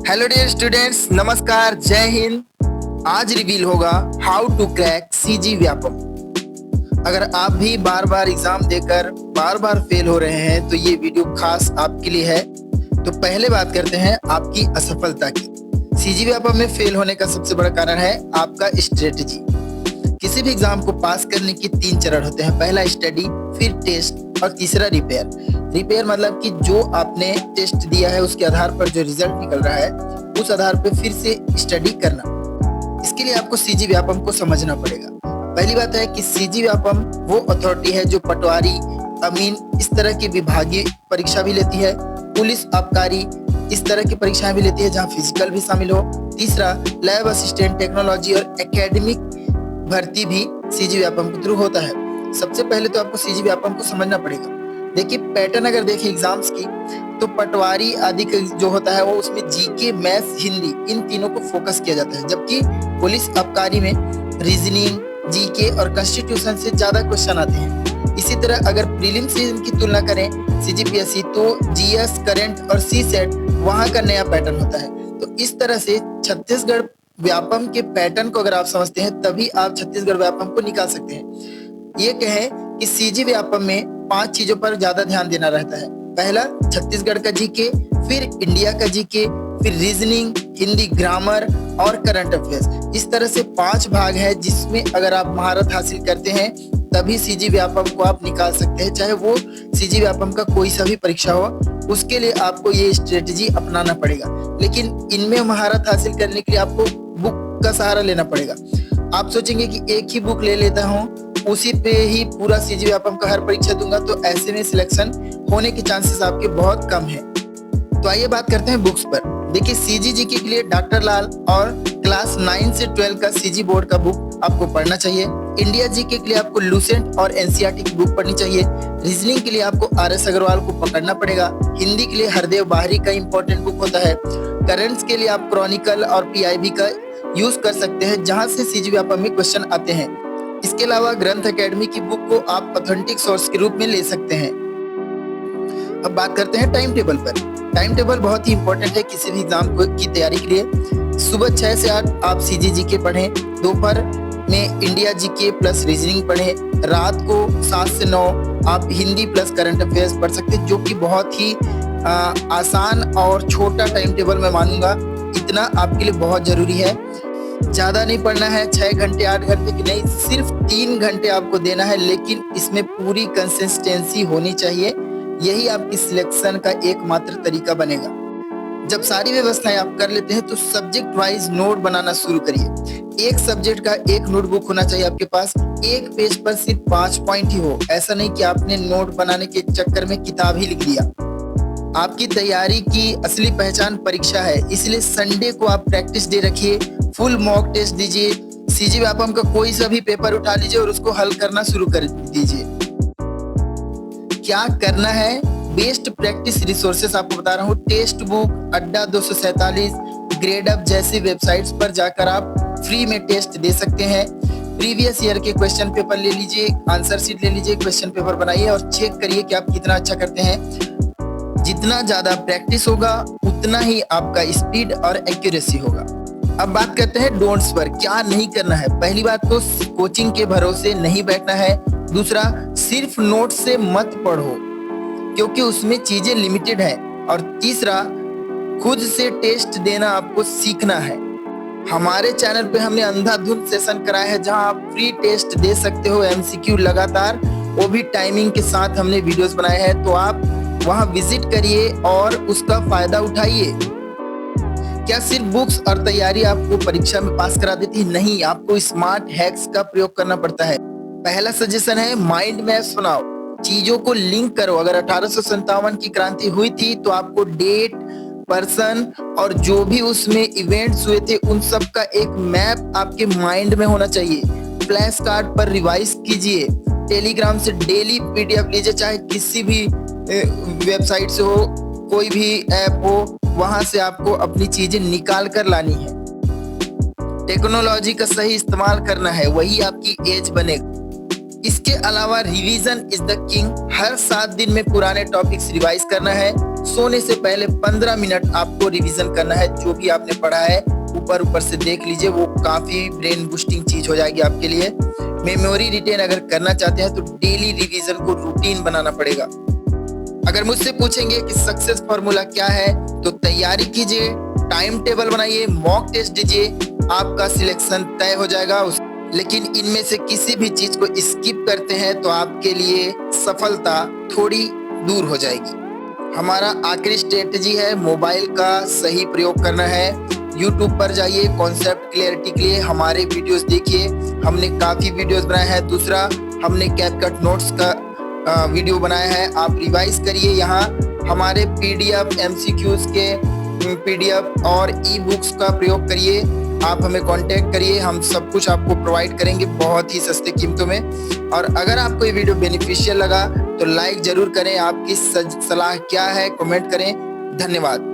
Hello dear students, नमस्कार, जय हिंद। आज रिवील होगा how to crack CG Vyapam. अगर आप भी बार बार एग्जाम देकर बार बार फेल हो रहे हैं तो ये वीडियो खास आपके लिए है। तो पहले बात करते हैं आपकी असफलता की। सीजी व्यापम में फेल होने का सबसे बड़ा कारण है आपका स्ट्रेटजी। किसी भी एग्जाम को पास करने के 3 चरण होते हैं। पहला स्टडी, फिर टेस्ट और तीसरा रिपेयर। रिपेयर मतलब कि जो आपने टेस्ट दिया है उसके आधार पर जो रिजल्ट निकल रहा है उस आधार पर फिर से स्टडी करना। इसके लिए आपको सीजी व्यापम को समझना पड़ेगा। पहली बात है कि सीजी व्यापम वो अथॉरिटी है जो पटवारी, अमीन इस तरह की विभागीय परीक्षा भी लेती है, पुलिस, आबकारी इस तरह की परीक्षाएं भी लेती है जहां फिजिकल भी शामिल हो। तीसरा, लैब असिस्टेंट, टेक्नोलॉजी और एकेडमिक भर्ती भी सीजी व्यापम के थ्रू होता है। सबसे पहले तो आपको सीजी व्यापम को समझना पड़ेगा। देखिए पैटर्न अगर देखें एग्जाम्स की तो पटवारी आदि जो होता है वो उसमें जीके, मैथ्स, हिंदी इन तीनों को फोकस किया जाता है, जबकि पुलिस, आबकारी में रीजनिंग, जीके और कॉन्स्टिट्यूशन से ज्यादा क्वेश्चन आते हैं। इसी तरह अगर प्रीलिम से इनकी तुलना करें सीजीपीएससी तो जीएस, करंट और सी सेट वहां का नया पैटर्न होता है। तो इस तरह से छत्तीसगढ़ व्यापम के पैटर्न को अगर आप समझते हैं तभी आप छत्तीसगढ़ व्यापम को निकाल सकते हैं। ये कहें कि सीजी व्यापम में 5 चीजों पर ज्यादा ध्यान देना रहता है। पहला, छत्तीसगढ़ का जीके, फिर इंडिया का जीके, फिर रीजनिंग, हिंदी ग्रामर और करंट अफेयर्स। इस तरह से 5 भाग है जिसमें अगर आप महारत हासिल करते हैं तभी सीजी व्यापम को आप निकाल सकते हैं, चाहे वो सीजी व्यापम का कोई सा भी परीक्षा हो। उसके लिए आपको ये स्ट्रेटजी अपनाना पड़ेगा, लेकिन इनमें महारत हासिल करने के लिए आपको बुक का सहारा लेना पड़ेगा। आप सोचेंगे कि एक ही बुक ले लेता हूँ, उसी पे ही पूरा सीजी व्यापम का हर परीक्षा दूंगा, तो ऐसे में सिलेक्शन होने के चांसेस आपके बहुत कम है। तो आइए बात करते हैं बुक्स पर। देखिए सीजीजी के लिए डॉक्टर लाल और क्लास 9 से 12 का सीजी बोर्ड का बुक आपको पढ़ना चाहिए। इंडिया जी के लिए आपको लूसेंट और एनसीईआरटी की बुक पढ़नी चाहिए। रीजनिंग के लिए आपको आरएस अग्रवाल को पकड़ना पड़ेगा। हिंदी के लिए हरदेव बाहरी का इंपॉर्टेंट बुक होता है। करंट्स के लिए आप क्रॉनिकल और पीआईबी का यूज कर सकते हैं जहां से सीजी व्यापम में क्वेश्चन आते हैं। इसके अलावा ग्रंथ एकेडमी की बुक को आप ऑथेंटिक सोर्स के रूप में ले सकते हैं। अब बात करते हैं टाइम टेबल पर। टाइम टेबल बहुत ही इंपॉर्टेंट है किसी भी एग्जाम की तैयारी के लिए। सुबह 6 से 8 आप सीजी जीके पढ़ें, दोपहर में इंडिया जीके प्लस रीजनिंग पढ़ें, रात को 7 से 9 आप हिंदी प्लस करंट अफेयर्स पढ़ सकते हैं, जो कि बहुत ही आसान और छोटा टाइम टेबल मैं मानूंगा। इतना आपके लिए बहुत जरूरी है। ज्यादा नहीं पढ़ना है, 6 घंटे 8 घंटे की नहीं, सिर्फ 3 घंटे आपको देना है, लेकिन इसमें पूरी कंसिस्टेंसी होनी चाहिए। यही आपकी सिलेक्शन का एकमात्र तरीका बनेगा। जब सारी व्यवस्थाएं आप कर लेते हैं तो सब्जेक्ट वाइज नोट बनाना शुरू करिए। एक सब्जेक्ट का एक नोटबुक होना चाहिए आपके पास। एक पेज पर सिर्फ 5 पॉइंट ही हो। ऐसा नहीं कि आपने नोट बनाने के चक्कर में किताब ही लिख दिया। आपकी तैयारी की असली पहचान परीक्षा है, इसलिए संडे को आप प्रैक्टिस डे रखिए। फुल मॉक टेस्ट दीजिए। सीजी व्यापम का कोई सा भी पेपर उठा लीजिए और उसको हल करना शुरू कर दीजिए। क्या करना है? बेस्ट प्रैक्टिस रिसोर्सेस आपको बता रहा हूँ। टेस्ट बुक, अड्डा 247, ग्रेड अप जैसी वेबसाइट्स पर जाकर आप फ्री में टेस्ट दे सकते हैं। प्रीवियस ईयर के क्वेश्चन पेपर ले लीजिए, आंसर शीट ले लीजिए, क्वेश्चन पेपर बनाइए और चेक करिए कि आप कितना अच्छा करते हैं। जितना ज्यादा प्रैक्टिस होगा उतना ही आपका स्पीड और एक्यूरेसी होगा। अब बात करते हैं डोंट्स पर। क्या नहीं करना है? पहली बात तो कोचिंग के भरोसे नहीं बैठना है। दूसरा, सिर्फ नोट से मत पढ़ो क्योंकि उसमें चीजें लिमिटेड है। और तीसरा, खुद से टेस्ट देना आपको सीखना है। हमारे चैनल पे हमने अंधाधुंध सेशन कराया है जहां आप फ्री टेस्ट दे सकते हो, एमसीक्यू लगातार, वो भी टाइमिंग के साथ हमने वीडियोस बनाए हैं। तो आप वहां विजिट करिए और उसका फायदा उठाइए। क्या सिर्फ बुक्स और तैयारी आपको परीक्षा में पास करा देती है? नहीं, आपको स्मार्ट हैक्स का प्रयोग करना पड़ता है। पहला सजेशन है माइंड मैप्स बनाओ। चीजों को लिंक करो। अगर 1857 की क्रांति हुई थी तो आपको डेट, पर्सन और जो भी उसमें इवेंट्स हुए थे उन सब का एक मैप आपके माइंड में होना चाहिए। फ्लैश कार्ड पर रिवाइज कीजिए। टेलीग्राम से डेली पीडीएफ लीजिए, चाहे किसी भी वेबसाइट से हो, कोई भी ऐप हो, वहां से आपको अपनी चीजें निकाल कर लानी है। टेक्नोलॉजी का सही इस्तेमाल करना है, वही आपकी एज बनेगा। इसके अलावा रिवीजन इज द किंग। हर 7 दिन में पुराने टॉपिक्स रिवाइज करना है। सोने से पहले 15 मिनट आपको रिवीजन करना है। जो भी आपने पढ़ा है ऊपर से देख लीजिए, वो काफी ब्रेन बूस्टिंग चीज हो जाएगी आपके लिए। मेमोरी रिटेन अगर करना चाहते हैं तो डेली रिवीजन को रूटीन बनाना पड़ेगा। अगर मुझसे पूछेंगे कि सक्सेस फॉर्मूला क्या है, तो तैयारी कीजिए, टाइम टेबल बनाइए, मॉक टेस्ट दीजिए, आपका सिलेक्शन तय हो जाएगा। लेकिन इनमें से किसी भी चीज को स्किप करते हैं तो आपके लिए सफलता थोड़ी दूर हो जाएगी। हमारा आखिरी स्ट्रेटजी है मोबाइल का सही प्रयोग करना है। YouTube पर जाइए, कॉन्सेप्ट क्लियरिटी के लिए हमारे वीडियोस देखिए, हमने काफी वीडियोस बनाए हैं। दूसरा, हमने कैपकट नोट्स का वीडियो बनाया है, आप रिवाइज करिए। यहाँ हमारे PDF MCQs के PDF और ई बुक्स का प्रयोग करिए। आप हमें कांटेक्ट करिए, हम सब कुछ आपको प्रोवाइड करेंगे बहुत ही सस्ते कीमतों में। और अगर आपको ये वीडियो बेनिफिशियल लगा तो लाइक जरूर करें। आपकी सलाह क्या है कमेंट करें। धन्यवाद।